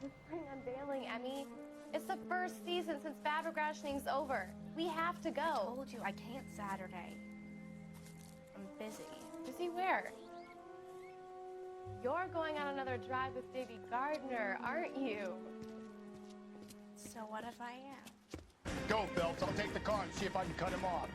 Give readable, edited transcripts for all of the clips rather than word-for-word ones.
the spring unveiling, Emmy. It's the first season since fabric rationing's over. We have to go. I told you I can't Saturday. I'm busy. Busy where? You're going on another drive with Davy Gardner, aren't you? So what if I am? Go, Phelps. I'll take the car and see if I can cut him off.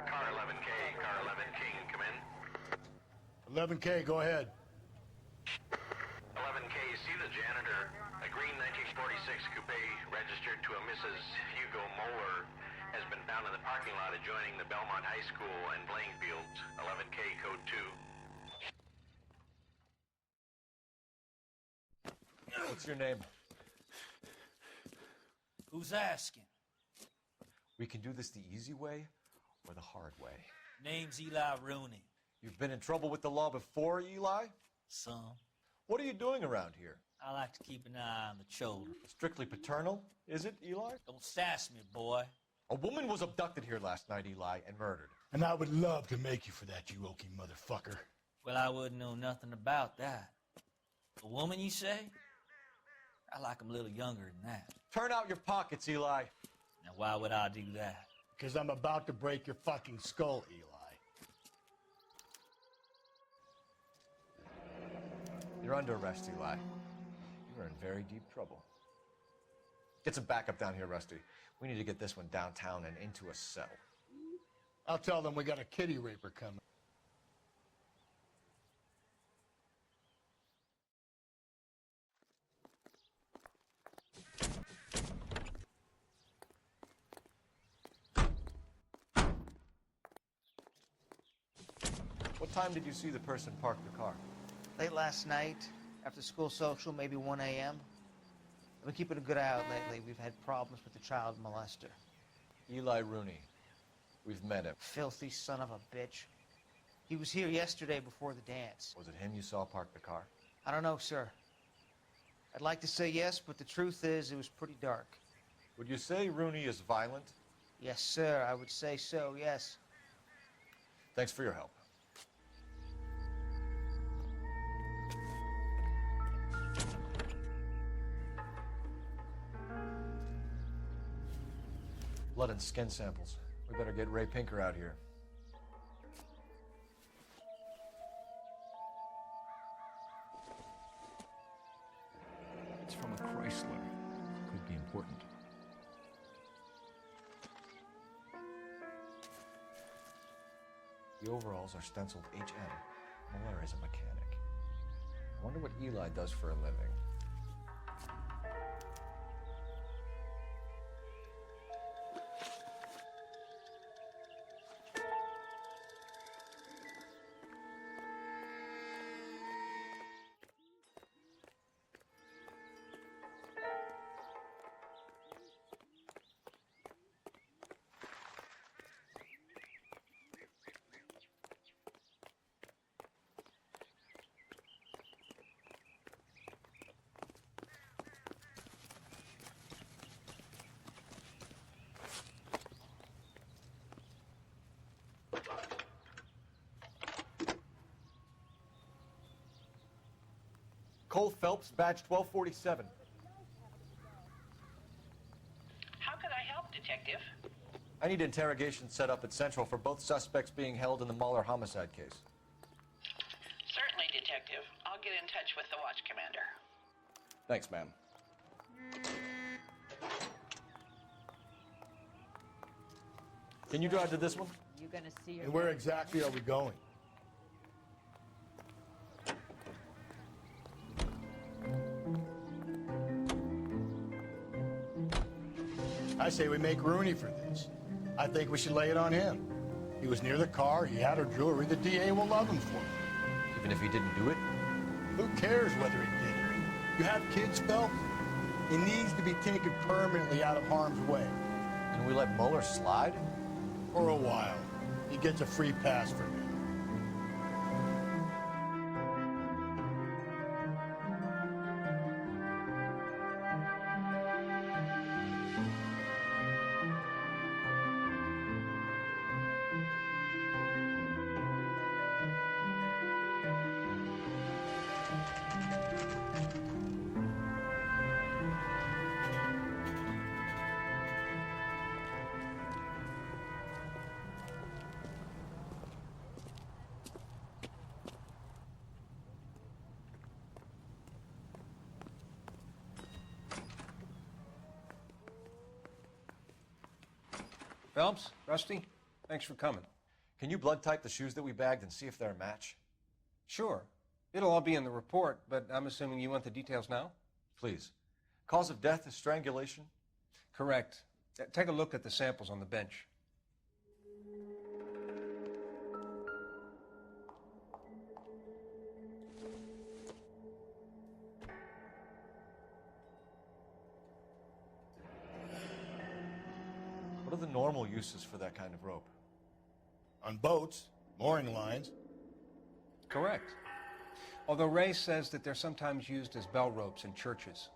Car 11K, car 11 King, come in. 11K, go ahead. 11K, see the janitor. A green 1946 coupe registered to a Mrs. Hugo Moeller has been found in the parking lot adjoining the Belmont High School and playing fields. 11K, code 2. What's your name? Who's asking? We can do this the easy way or the hard way. Name's Eli Rooney. You've been in trouble with the law before, Eli? Some. What are you doing around here? I like to keep an eye on the children. Strictly paternal, is it, Eli? Don't sass me, boy. A woman was abducted here last night, Eli, and murdered. And I would love to make you for that, you oaky motherfucker. Well, I wouldn't know nothing about that. A woman, you say? I like 'em a little younger than that. Turn out your pockets, Eli. Now, why would I do that? Because I'm about to break your fucking skull, Eli. You're under arrest, Eli. You're in very deep trouble. Get some backup down here, Rusty. We need to get this one downtown and into a cell. I'll tell them we got a kitty raper coming. What time did you see the person park the car? Late last night, after school social, maybe 1 a.m. I've been keeping a good eye out lately. We've had problems with the child molester. Eli Rooney. We've met him. Filthy son of a bitch. He was here yesterday before the dance. Was it him you saw park the car? I don't know, sir. I'd like to say yes, but the truth is it was pretty dark. Would you say Rooney is violent? Yes, sir, I would say so, yes. Thanks for your help. Blood and skin samples. We better get Ray Pinker out here. It's from a Chrysler. Could be important. The overalls are stenciled HM. Noire is a mechanic. I wonder what Eli does for a living. Cole Phelps, badge 1247. How can I help, Detective? I need interrogation set up at Central for both suspects being held in the Muller homicide case. Certainly, Detective. I'll get in touch with the watch commander. Thanks, ma'am. Can you drive to this one? You gonna see your And where exactly are we going? I say we make Rooney for this. I think we should lay it on him. He was near the car, he had her jewelry, the DA will love him for it. Even if he didn't do it? Who cares whether he did it? You have kids, Phelps? He needs to be taken permanently out of harm's way. Can we let Muller slide? For a while. He gets a free pass for me. Phelps, Rusty, thanks for coming. Can you blood type the shoes that we bagged and see if they're a match? Sure. It'll all be in the report, but I'm assuming you want the details now? Please. Cause of death is strangulation? Correct. Take a look at the samples on the bench. What are the normal uses for that kind of rope? On boats, mooring lines. Correct. Although Ray says that they're sometimes used as bell ropes in churches.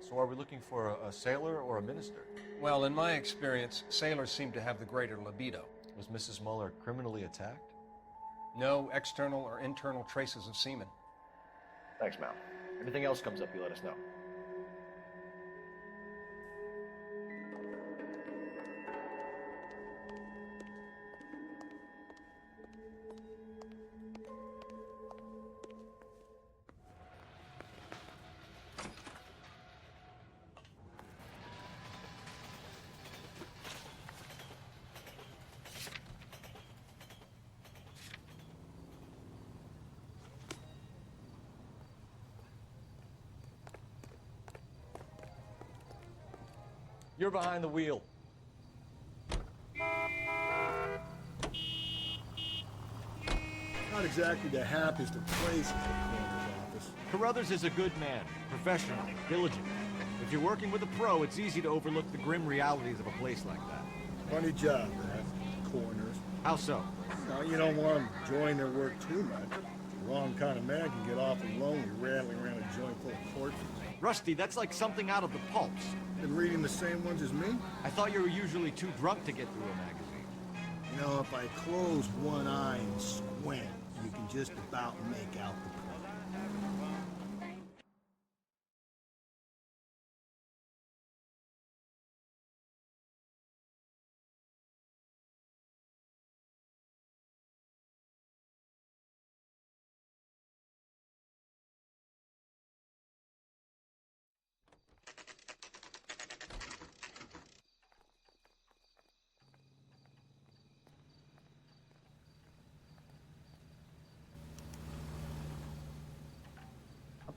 So are we looking for a sailor or a minister? Well, in my experience, sailors seem to have the greater libido. Was Mrs. Muller criminally attacked? No external or internal traces of semen. Thanks, Mal. Anything else comes up, you let us know. You're behind the wheel. Not exactly the happiest of places, the coroner's office. Carruthers is a good man, professional, diligent. If you're working with a pro, it's easy to overlook the grim realities of a place like that. Funny job, that, coroners. How so? Now, you don't want them enjoying their work too much. The wrong kind of man can get awfully lonely rattling around a joint full of corpses. Rusty, that's like something out of the pulps. Been reading the same ones as me? I thought you were usually too drunk to get through a magazine. You know, if I close one eye and squint, you can just about make out the plot.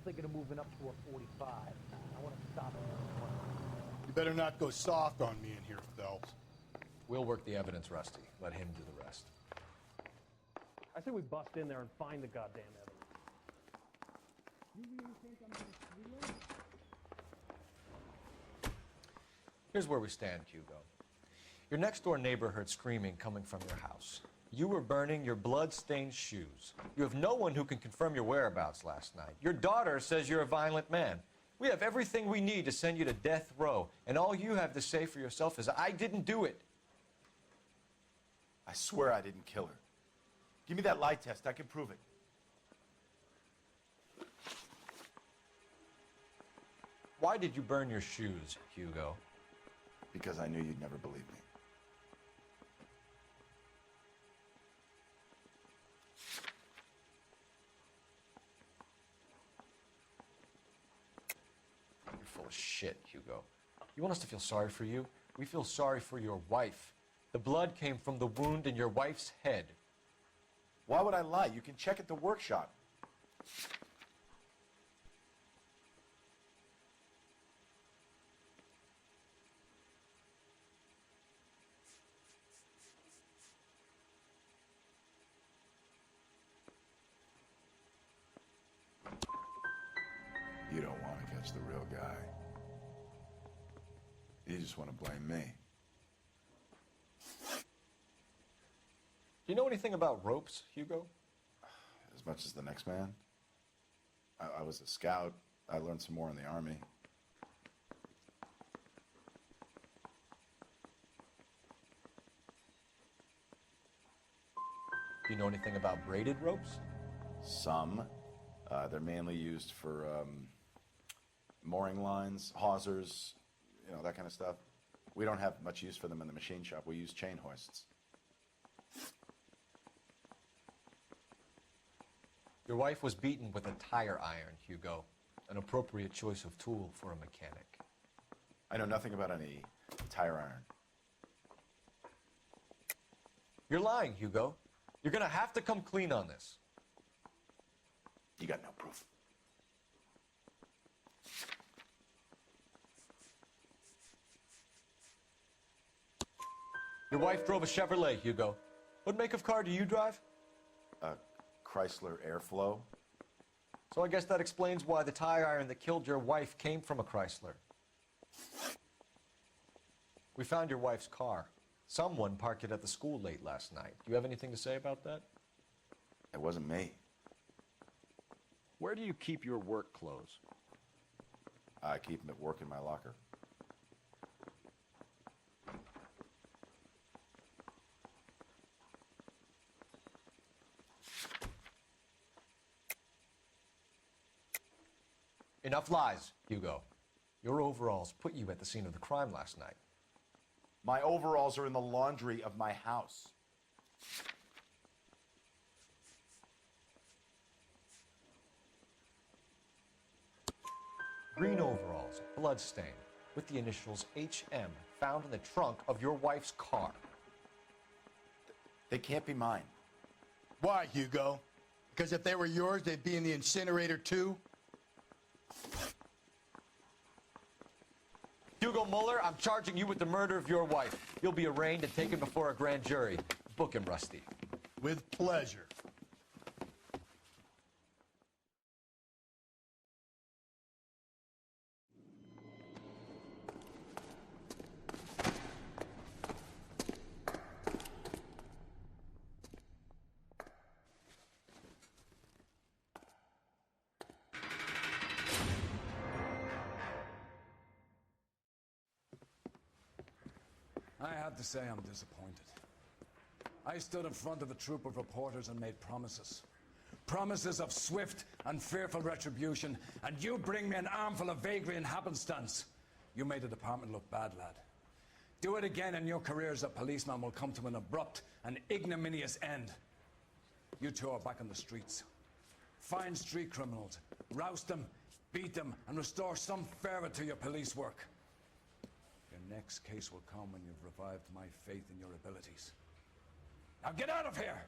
Thinking of moving up to a 45. I want to stop him. You better not go soft on me in here, Phelps. We'll work the evidence, Rusty. Let him do the rest. I say we bust in there and find the goddamn evidence. You really think I'm going to steal it? Here's where we stand, Hugo. Your next-door neighbor heard screaming coming from your house. You were burning your blood-stained shoes. You have no one who can confirm your whereabouts last night. Your daughter says you're a violent man. We have everything we need to send you to death row, and all you have to say for yourself is, I didn't do it. I swear I didn't kill her. Give me that lie test. I can prove it. Why did you burn your shoes, Hugo? Because I knew you'd never believe me. You're full of shit, Hugo. You want us to feel sorry for you? We feel sorry for your wife. The blood came from the wound in your wife's head. Why would I lie? You can check at the workshop. You don't want to catch the real guy. You just want to blame me. Do you know anything about ropes, Hugo? As much as the next man. I was a scout. I learned some more in the Army. Do you know anything about braided ropes? Some. They're mainly used for mooring lines, hawsers, you know, that kind of stuff. We don't have much use for them in the machine shop. We use chain hoists. Your wife was beaten with a tire iron, Hugo. An appropriate choice of tool for a mechanic. I know nothing about any tire iron. You're lying, Hugo. You're gonna have to come clean on this. You got no proof. Your wife drove a Chevrolet, Hugo. What make of car do you drive? A Chrysler Airflow. So I guess that explains why the tire iron that killed your wife came from a Chrysler. We found your wife's car. Someone parked it at the school late last night. Do you have anything to say about that? It wasn't me. Where do you keep your work clothes? I keep them at work in my locker. Enough lies, Hugo. Your overalls put you at the scene of the crime last night. My overalls are in the laundry of my house. Green overalls, bloodstained, with the initials HM found in the trunk of your wife's car. They can't be mine. Why, Hugo? Because if they were yours, they'd be in the incinerator too? Hugo Mueller, I'm charging you with the murder of your wife. You'll be arraigned and taken before a grand jury. Book him, Rusty. With pleasure. I have to say I'm disappointed. I stood in front of a troop of reporters and made promises. Promises of swift and fearful retribution, and you bring me an armful of vagary and happenstance. You made the department look bad, lad. Do it again and your career as a policeman will come to an abrupt and ignominious end. You two are back on the streets. Find street criminals, roust them, beat them, and restore some fervor to your police work. Your next case will come when you've revived my faith in your abilities. Now get out of here!